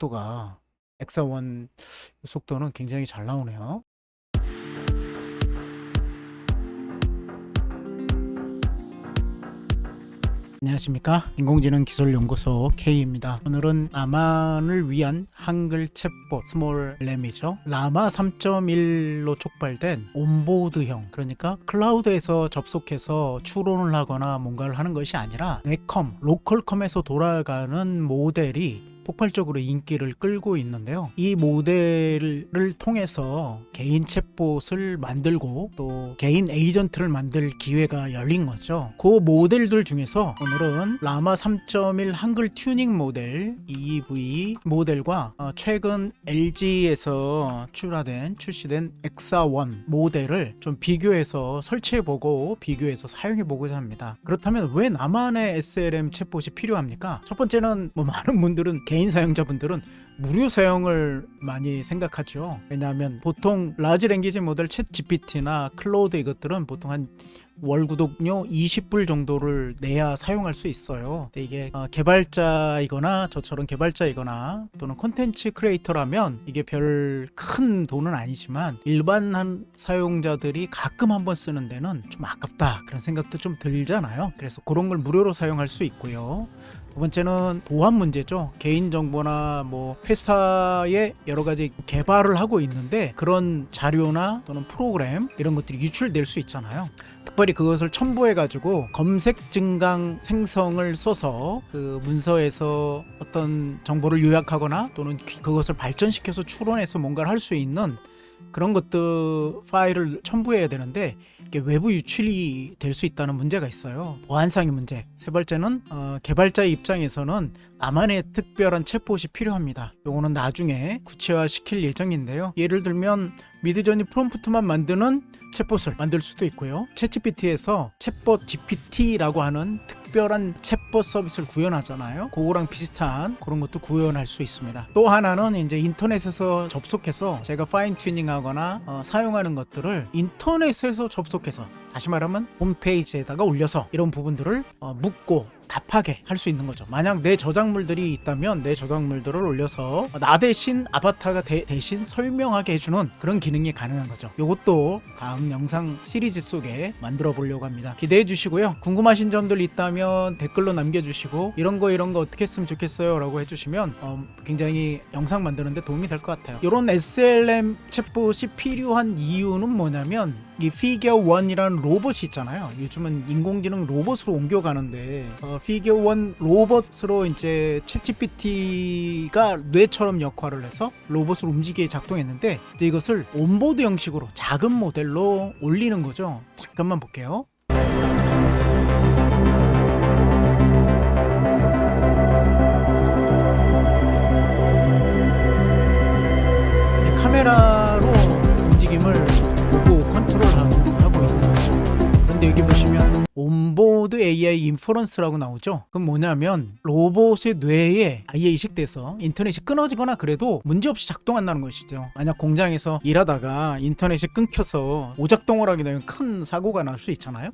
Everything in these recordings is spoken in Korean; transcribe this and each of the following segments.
속도가 엑사1 속도는 굉장히 잘 나오네요. 안녕하십니까, 인공지능기술연구소 K입니다. 오늘은 라만을 위한 한글 챗봇 스몰 램이죠. 라마 3.1로 촉발된 온보드형, 그러니까 클라우드에서 접속해서 추론을 하거나 뭔가를 하는 것이 아니라 네컴, 로컬컴에서 돌아가는 모델이 폭발적으로 인기를 끌고 있는데요. 이 모델을 통해서 개인 챗봇을 만들고 또 개인 에이전트를 만들 기회가 열린 거죠. 그 모델들 중에서 오늘은 라마 3.1 한글 튜닝 모델 EV 모델과 최근 LG에서 출시된 엑사1 모델을 좀 비교해서 설치해보고 비교해서 사용해보고자 합니다. 그렇다면 왜 나만의 SLM 챗봇이 필요합니까? 첫 번째는 많은 분들은 개인 사용자분들은 무료 사용을 많이 생각하죠. 왜냐하면 보통 라지 랭귀지 모델 챗 GPT나 클로드 이것들은 보통 한 월 구독료 20불 정도를 내야 사용할 수 있어요. 근데 이게 개발자이거나 저처럼 개발자이거나 또는 콘텐츠 크리에이터라면 이게 별 큰 돈은 아니지만 일반 사용자들이 가끔 한번 쓰는 데는 좀 아깝다 그런 생각도 좀 들잖아요. 그래서 그런 걸 무료로 사용할 수 있고요. 두 번째는 보안 문제죠. 개인정보나 회사에 여러 가지 개발을 하고 있는데 그런 자료나 또는 프로그램 이런 것들이 유출될 수 있잖아요. 특별히 그것을 첨부해가지고 검색 증강 생성을 써서 그 문서에서 어떤 정보를 요약하거나 또는 그것을 발전시켜서 추론해서 뭔가를 할 수 있는 그런 것들 파일을 첨부해야 되는데 이게 외부 유출이 될 수 있다는 문제가 있어요. 보안상의 문제. 세 번째는 개발자의 입장에서는 나만의 특별한 챗봇이 필요합니다. 요거는 나중에 구체화 시킬 예정인데요. 예를 들면 미드저니 프롬프트만 만드는 챗봇을 만들 수도 있고요. 챗GPT에서 챗봇 GPT라고 하는 특별한 챗봇 서비스를 구현하잖아요. 그거랑 비슷한 그런 것도 구현할 수 있습니다. 또 하나는 이제 인터넷에서 접속해서 제가 파인 튜닝하거나 사용하는 것들을 인터넷에서 접속해서 다시 말하면 홈페이지에다가 올려서 이런 부분들을 묻고 답하게 할 수 있는 거죠. 만약 내 저작물들이 있다면 내 저작물들을 올려서 나 대신 아바타가 대신 설명하게 해주는 그런 기능이 가능한 거죠. 이것도 다음 영상 시리즈 속에 만들어 보려고 합니다. 기대해 주시고요. 궁금하신 점들 있다면 댓글로 남겨주시고 이런 거 어떻게 했으면 좋겠어요 라고 해주시면 굉장히 영상 만드는데 도움이 될 것 같아요. 이런 SLM 챗봇이 필요한 이유는 뭐냐면 이 피겨1이라는 로봇이 있잖아요. 요즘은 인공지능 로봇으로 옮겨가는데 피겨1 로봇으로 이제 챗GPT가 뇌처럼 역할을 해서 로봇을 움직이게 작동했는데 이제 이것을 온보드 형식으로 작은 모델로 올리는 거죠. 잠깐만 볼게요. 카메라로 움직임을 보고 컨트롤하고 있는 거죠. 그런데 여기 보시면 온보드 AI 인퍼런스라고 나오죠. 그럼 뭐냐면 로봇의 뇌에 아예 이식돼서 인터넷이 끊어지거나 그래도 문제없이 작동한다는 것이죠. 만약 공장에서 일하다가 인터넷이 끊겨서 오작동을 하게 되면 큰 사고가 날 수 있잖아요.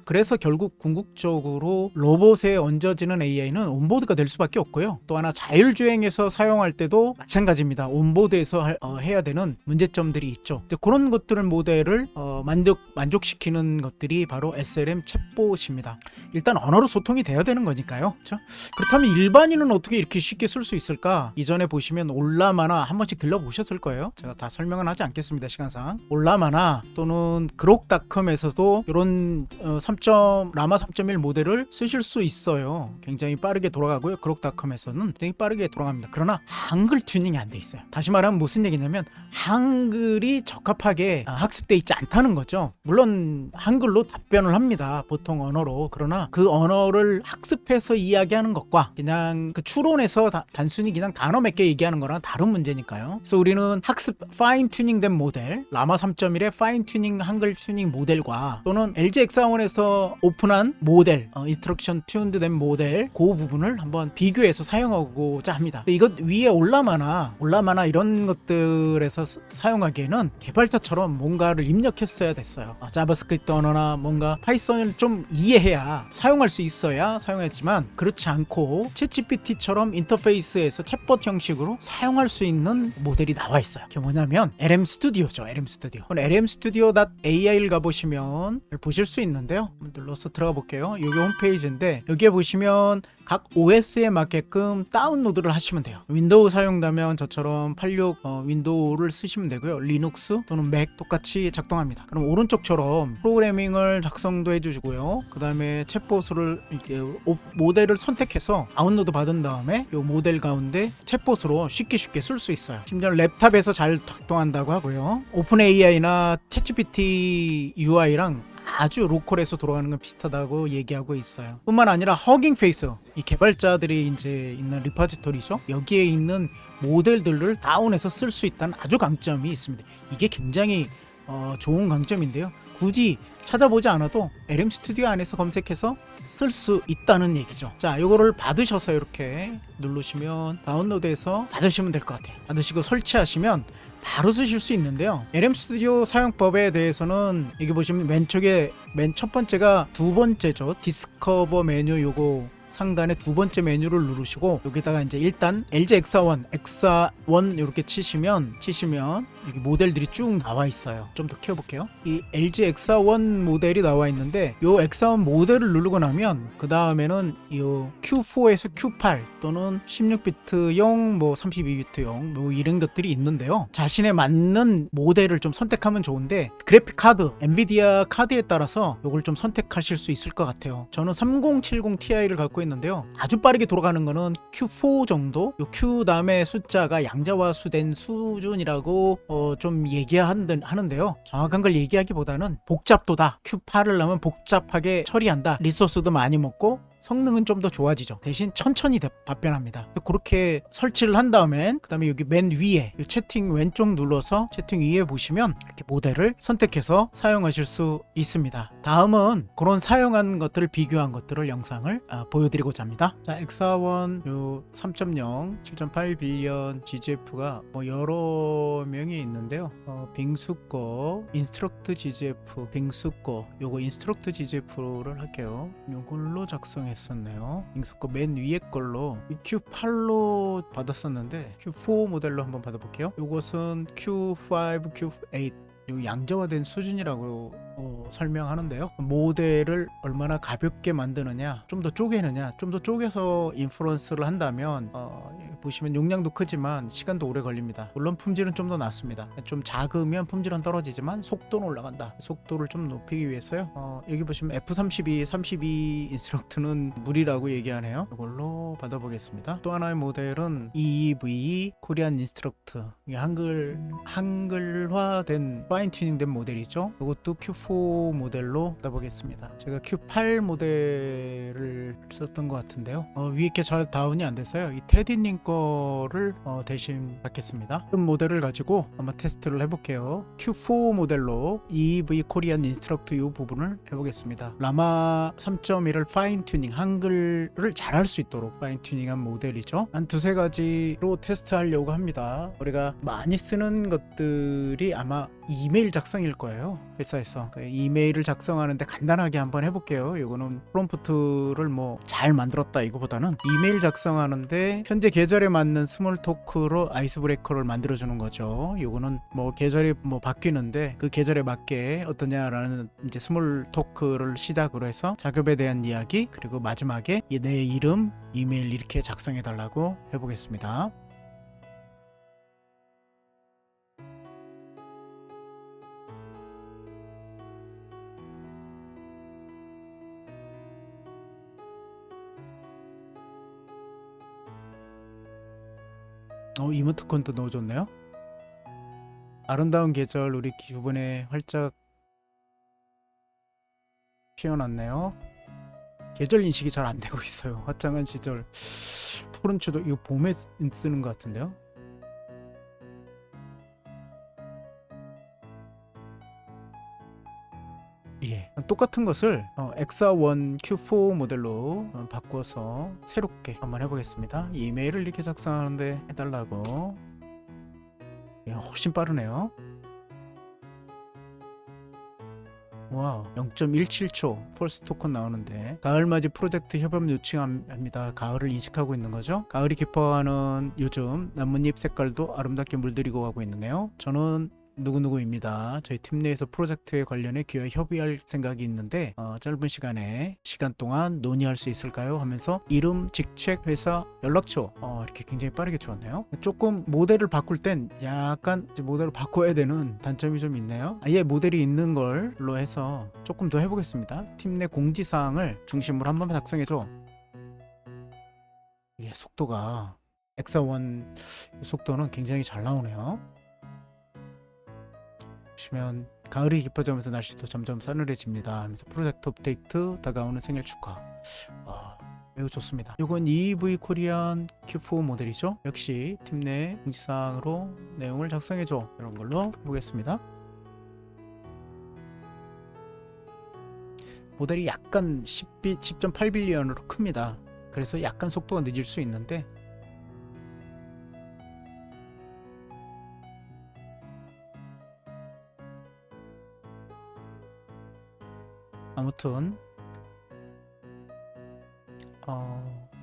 그래서 결국 궁극적으로 로봇에 얹어지는 AI는 온보드가 될 수밖에 없고요. 또 하나 자율주행에서 사용할 때도 마찬가지입니다. 온보드에서 해야 되는 문제점들이 있죠. 근데 그런 것들을 모델을 만족시키는 것들이 바로 SLM 챗봇입니다. 일단 언어로 소통이 돼야 되는 거니까요. 그렇죠? 그렇다면 일반인은 어떻게 이렇게 쉽게 쓸 수 있을까? 이전에 보시면 올라마나 한 번씩 들러보셨을 거예요. 제가 다 설명은 하지 않겠습니다. 시간상. 올라마나 또는 그록닷컴에서도 이런 라마 3.1 모델을 쓰실 수 있어요. 굉장히 빠르게 돌아가고요. 그록닷컴에서는 굉장히 빠르게 돌아갑니다. 그러나 한글 튜닝이 안 돼 있어요. 다시 말하면 무슨 얘기냐면 한글이 적합하게 학습돼 있지 않다는 거죠. 물론 한글로 답변을 합니다. 보통 언어로. 그러나 그 언어를 학습해서 이야기하는 것과 그냥 그 추론해서 단순히 그냥 단어 몇 개 얘기하는 거랑 다른 문제니까요. 그래서 우리는 학습 파인 튜닝된 모델, 라마 3.1의 파인 튜닝 한글 튜닝 모델과 또는 LG 엑사원에서 오픈한 모델, 인스트럭션 튠드 된 모델 그 부분을 한번 비교해서 사용하고자 합니다. 이것 위에 올라마나 이런 것들에서 사용하기에는 개발자처럼 뭔가를 입력해서 있어야 됐어요. 자바스크립트 언어나 뭔가 파이썬을 좀 이해해야 사용할 수 있어야 사용했지만 그렇지 않고 챗GPT처럼 인터페이스에서 챗봇 형식으로 사용할 수 있는 모델이 나와 있어요. 그게 뭐냐면 LM 스튜디오죠. LM 스튜디오. lmstudio.ai를 가보시면 보실 수 있는데요. 눌러서 들어가 볼게요. 여기 홈페이지인데 여기에 보시면 각 OS에 맞게끔 다운로드를 하시면 돼요. 윈도우 사용자면 저처럼 86 윈도우를 쓰시면 되고요. 리눅스 또는 맥 똑같이 작동합니다. 그럼 오른쪽처럼 프로그래밍을 작성도 해주시고요. 그 다음에 챗봇을 이렇게 모델을 선택해서 다운로드 받은 다음에 이 모델 가운데 챗봇으로 쉽게 쓸 수 있어요. 심지어 랩탑에서 잘 작동한다고 하고요. 오픈 AI나 챗GPT UI랑 아주 로컬에서 돌아가는 건 비슷하다고 얘기하고 있어요. 뿐만 아니라 허깅 페이스, 이 개발자들이 이제 있는 리포지토리죠. 여기에 있는 모델들을 다운해서 쓸 수 있다는 아주 강점이 있습니다. 이게 굉장히 좋은 강점인데요. 굳이 찾아보지 않아도 LM 스튜디오 안에서 검색해서 쓸 수 있다는 얘기죠. 자, 요거를 받으셔서 이렇게 누르시면 다운로드해서 받으시면 될 것 같아요. 받으시고 설치하시면 바로 쓰실 수 있는데요. LM 스튜디오 사용법에 대해서는 여기 보시면 왼쪽에 맨 첫 번째가 두 번째죠. 디스커버 메뉴 요거 상단에 두 번째 메뉴를 누르시고 여기다가 이제 일단 LG X1 이렇게 치시면 여기 모델들이 쭉 나와 있어요. 좀 더 키워볼게요. 이 LG X1 모델이 나와 있는데 요 X1 모델을 누르고 나면 그 다음에는 요 Q4에서 Q8 또는 16비트용 뭐 32비트용 뭐 이런 것들이 있는데요. 자신에 맞는 모델을 좀 선택하면 좋은데 그래픽 카드, 엔비디아 카드에 따라서 요걸 좀 선택하실 수 있을 것 같아요. 저는 3070 Ti를 갖고 있는데요. 아주 빠르게 돌아가는 거는 Q4 정도? 요 Q 다음에 숫자가 양자화수된 수준이라고 좀 얘기하는데요. 정확한 걸 얘기하기보다는 복잡도다. Q8을 넣으면 복잡하게 처리한다. 리소스도 많이 먹고 성능은 좀 더 좋아지죠. 대신 천천히 답변합니다. 그렇게 설치를 한 다음엔 그 다음에 여기 맨 위에 채팅 왼쪽 눌러서 채팅 위에 보시면 이렇게 모델을 선택해서 사용하실 수 있습니다. 다음은 그런 사용한 것들을 비교한 것들을 영상을 보여드리고자 합니다. 자, X1 요 3.0 7.8 빌리언 GGF가 뭐 여러 명이 있는데요. 빙수 거 인스트럭트 GGF 빙수 거 요거 인스트럭트 GGF를 할게요. 요걸로 작성했었네요. 빙수거 맨 위에 걸로 Q8로 받았었는데 Q4 모델로 한번 받아볼게요. 요것은 Q5, Q8 양자화된 수준이라고 설명하는데요. 모델을 얼마나 가볍게 만드느냐, 좀 더 쪼개느냐, 좀 더 쪼개서 인프런스를 한다면 보시면 용량도 크지만 시간도 오래 걸립니다. 물론 품질은 좀 더 낮습니다. 좀 작으면 품질은 떨어지지만 속도는 올라간다. 속도를 좀 높이기 위해서요. 여기 보시면 F32, 32 인스트럭트는 무리라고 얘기하네요. 이걸로 받아보겠습니다. 또 하나의 모델은 EEV 코리안 인스트럭트, 한글화된 파인 튜닝된 모델이죠. 이것도 Q4 모델로 받아보겠습니다. 제가 Q8 모델을 썼던 것 같은데요. 위에 게 잘 다운이 안 돼서요. 이 테디님 거를 대신 받겠습니다. 그런 모델을 가지고 한번 테스트를 해볼게요. Q4 모델로 EV 코리안 인스트럭트 이 부분을 해보겠습니다. 라마 3.1을 파인 튜닝, 한글을 잘할 수 있도록 파인 튜닝한 모델이죠. 한 두세 가지로 테스트하려고 합니다. 우리가 많이 쓰는 것들이 아마 이메일 작성일 거예요. 회사에서 이메일을 작성하는데 간단하게 한번 해볼게요. 이거는 프롬프트를 뭐 잘 만들었다 이거보다는 이메일 작성하는데 현재 계절에 맞는 스몰 토크로 아이스 브레이커를 만들어주는 거죠. 이거는 뭐 계절이 뭐 바뀌는데 그 계절에 맞게 어떠냐라는 이제 스몰 토크를 시작으로 해서 작업에 대한 이야기, 그리고 마지막에 내 이름, 이메일 이렇게 작성해 달라고 해보겠습니다. 이모티콘도 넣어줬네요. 아름다운 계절 우리 기분에 활짝 피어났네요. 계절 인식이 잘 안 되고 있어요. 화창한 시절, 푸른 추도 이거 봄에 쓰는 것 같은데요. 예, 똑같은 것을 X1 Q4 모델로 바꿔서 새롭게 한번 해보겠습니다. 이메일을 이렇게 작성하는데 해달라고. 예, 훨씬 빠르네요. 와, 0.17초 펄스 토큰 나오는데 가을맞이 프로젝트 협업 요청합니다. 가을을 인식하고 있는 거죠. 가을이 깊어가는 요즘 나뭇잎 색깔도 아름답게 물들이고 가고 있네요. 저는 누구누구입니다. 저희 팀 내에서 프로젝트에 관련해 기업 협의할 생각이 있는데 짧은 시간 동안 논의할 수 있을까요? 하면서 이름, 직책, 회사, 연락처 이렇게 굉장히 빠르게 주었네요. 조금 모델을 바꿀 땐 약간 이제 모델을 바꿔야 되는 단점이 좀 있네요. 아예 모델이 있는 걸로 해서 조금 더 해보겠습니다. 팀 내 공지사항을 중심으로 한번 작성해줘. 이게 속도가 엑사원 속도는 굉장히 잘 나오네요. 보시면 가을이 깊어지면서 날씨도 점점 싸늘해집니다 하면서 프로젝트 업데이트, 다가오는 생일 축하. 매우 좋습니다. 이건 EV 코리안 Q4 모델이죠. 역시 팀 내 공지사항으로 내용을 작성해줘, 이런 걸로 보겠습니다. 모델이 약간 10.8빌리언으로 큽니다. 그래서 약간 속도가 늦을 수 있는데 아무튼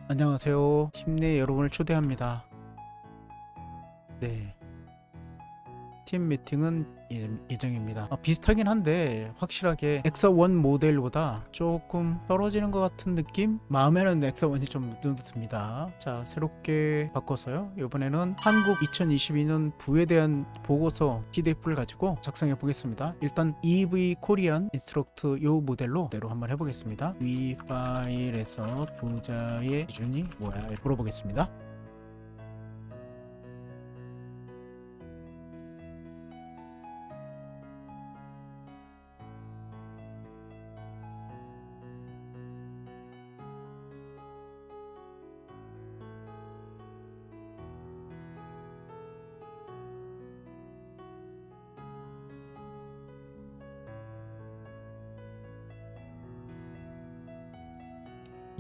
안녕하세요. 팀 내 여러분을 초대합니다. 네, 팀 미팅은 예정입니다. 비슷하긴 한데 확실하게 엑사1 모델보다 조금 떨어지는 것 같은 느낌? 마음에는 엑사1이 좀 듭니다. 자, 새롭게 바꿔서요. 이번에는 한국 2022년 부에 대한 보고서 PDF를 가지고 작성해 보겠습니다. 일단 EV 코리안 인스트럭트 요 모델로 그대로 한번 해보겠습니다. 위 파일에서 부자의 기준이 뭐야 물어보겠습니다.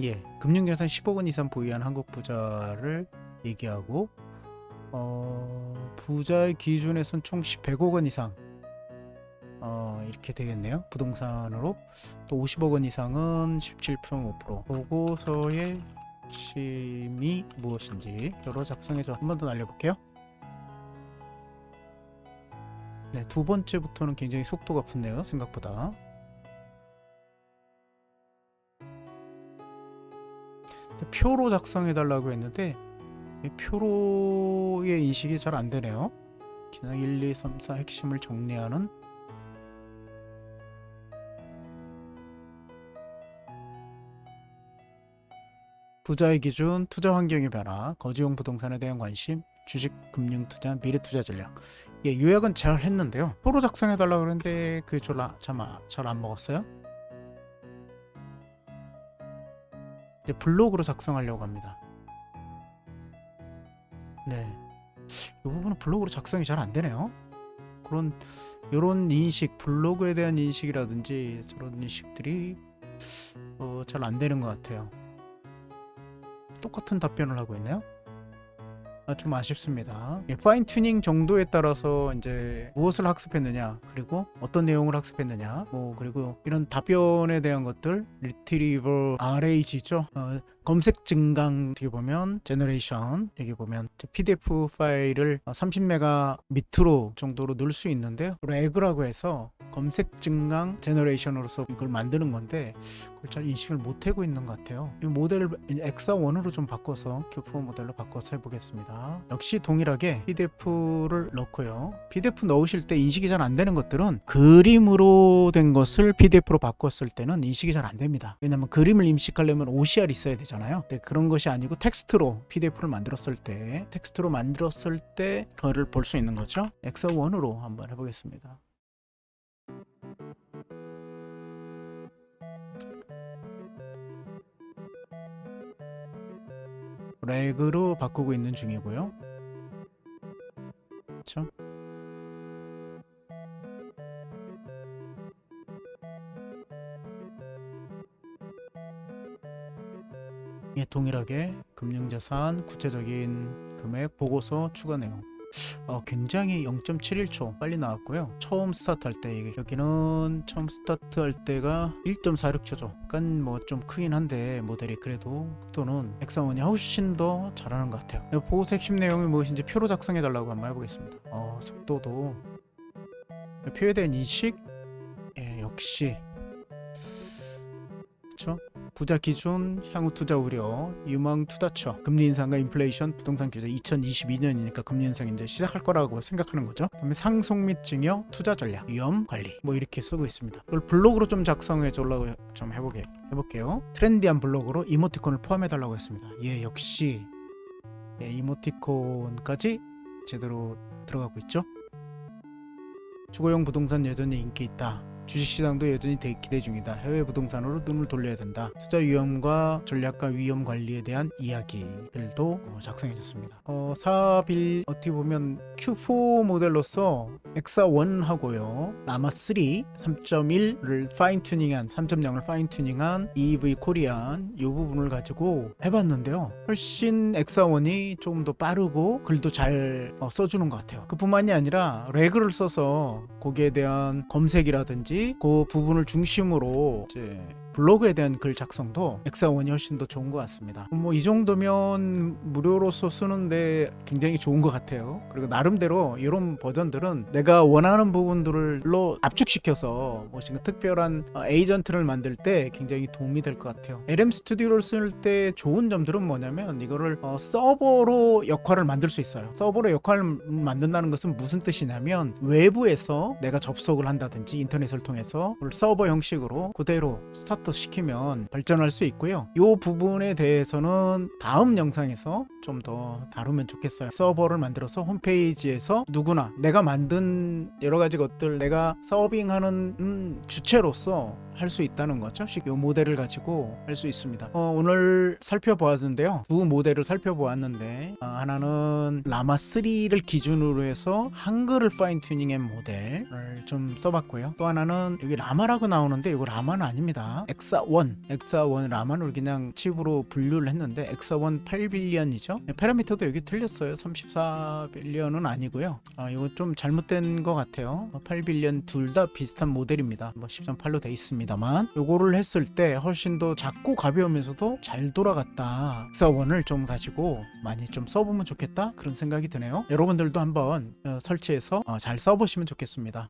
예, 금융자산 10억 원 이상 보유한 한국 부자를 얘기하고 부자의 기준에선 총 100억 원 이상 이렇게 되겠네요. 부동산으로 또 50억 원 이상은 17.5%. 보고서의 핵심이 무엇인지 여러 작성해서 한 번 더 날려볼게요. 네, 두 번째부터는 굉장히 속도가 붙네요. 생각보다. 표로 작성해 달라고 했는데 표로의 인식이 잘 안 되네요. 기능 1, 2, 3, 4 핵심을 정리하는 부자의 기준, 투자 환경의 변화, 거주용 부동산에 대한 관심, 주식, 금융 투자, 미래 투자 전략. 예, 요약은 잘 했는데요. 표로 작성해 달라고 그랬는데 그게 잘 안 먹었어요. 이제 블록으로 작성하려고 합니다. 네, 이 부분은 블록으로 작성이 잘 안 되네요. 이런 인식, 블로그에 대한 인식이라든지 저런 인식들이 잘 안 되는 것 같아요. 똑같은 답변을 하고 있네요. 좀 아쉽습니다. 파인 튜닝 정도에 따라서 이제 무엇을 학습했느냐, 그리고 어떤 내용을 학습했느냐, 그리고 이런 답변에 대한 것들, 리트리버 RAG죠. 검색 증강 어떻게 보면 제너레이션, 여기 보면 PDF 파일을 30메가 밑으로 정도로 넣을 수 있는데요. 래그라고 해서 검색 증강 제너레이션으로서 이걸 만드는 건데 그걸 잘 인식을 못하고 있는 것 같아요. 이 모델을 엑사1으로 좀 바꿔서 Q4 모델로 바꿔서 해보겠습니다. 역시 동일하게 PDF를 넣고요. PDF 넣으실 때 인식이 잘 안 되는 것들은 그림으로 된 것을 PDF로 바꿨을 때는 인식이 잘 안 됩니다. 왜냐면 그림을 인식하려면 OCR 있어야 되잖아요. 근데 그런 것이 아니고 텍스트로 PDF를 만들었을 때 그거를 볼 수 있는 거죠. 엑사1으로 한번 해보겠습니다. 렉으로 바꾸고 있는 중이고요. 그렇죠? 예, 동일하게 금융자산, 구체적인 금액, 보고서, 추가 내용. 굉장히 0.71초 빨리 나왔고요. 처음 스타트할 때 여기는 처음 스타트할 때가 1.46초죠. 약간 뭐 좀 크긴 한데 모델이 그래도 속도는 엑사원이 훨씬 더 잘하는 것 같아요. 보호색 핵심 내용이 무엇인지 표로 작성해 달라고 한번 해보겠습니다. 속도도 표에 대한 인식 역시 그렇죠. 부자 기준, 향후 투자 우려, 유망 투자처, 금리 인상과 인플레이션, 부동산 규제 2022년이니까 금리 인상 이제 시작할 거라고 생각하는 거죠. 그다음에 상속 및 증여, 투자 전략, 위험 관리 뭐 이렇게 쓰고 있습니다. 이걸 블로그로 좀 작성해 주려고 좀 해볼게요. 트렌디한 블로그로 이모티콘을 포함해 달라고 했습니다. 역시 이모티콘까지 제대로 들어가고 있죠. 주거용 부동산 여전히 인기 있다. 주식시장도 여전히 기대 중이다. 해외 부동산으로 눈을 돌려야 된다. 투자 위험과 전략과 위험 관리에 대한 이야기들도 작성해줬습니다. 사업일 어떻게 보면 Q4 모델로서 엑사1하고요. 라마3 3.1를 파인튜닝한 3.0을 파인튜닝한 EV 코리안 이 부분을 가지고 해봤는데요. 훨씬 엑사1이 조금 더 빠르고 글도 잘 써주는 것 같아요. 그뿐만이 아니라 레그를 써서 거기에 대한 검색이라든지 그 부분을 중심으로 이제 블로그에 대한 글 작성도 엑사1이 훨씬 더 좋은 것 같습니다. 뭐 이 정도면 무료로서 쓰는데 굉장히 좋은 것 같아요. 그리고 나름대로 이런 버전들은 내가 원하는 부분들로 압축시켜서 무엇인가 특별한 에이전트를 만들 때 굉장히 도움이 될 것 같아요. LM 스튜디오를 쓸 때 좋은 점들은 뭐냐면 이거를 서버로 역할을 만들 수 있어요. 서버로 역할을 만든다는 것은 무슨 뜻이냐면 외부에서 내가 접속을 한다든지 인터넷을 통해서 서버 형식으로 그대로 스타트 시키면 발전할 수 있고요. 이 부분에 대해서는 다음 영상에서 좀 더 다루면 좋겠어요. 서버를 만들어서 홈페이지에서 누구나 내가 만든 여러 가지 것들 내가 서빙하는 주체로서 할 수 있다는 거죠. 이 모델을 가지고 할 수 있습니다. 오늘 살펴보았는데요. 두 모델을 살펴보았는데 하나는 라마3를 기준으로 해서 한글을 파인 튜닝한 모델을 좀 써봤고요. 또 하나는 여기 라마라고 나오는데 이거 라마는 아닙니다. 엑사1 라마는 그냥 칩으로 분류를 했는데 엑사1 8빌리언이죠. 파라미터도 여기 틀렸어요. 34빌리언은 아니고요. 이거 좀 잘못된 것 같아요. 8빌리언 둘 다 비슷한 모델입니다. 뭐 10.8로 돼 있습니다만 요거를 했을 때 훨씬 더 작고 가벼우면서도 잘 돌아갔다. 엑사1을 좀 가지고 많이 좀 써보면 좋겠다 그런 생각이 드네요. 여러분들도 한번 설치해서 잘 써보시면 좋겠습니다.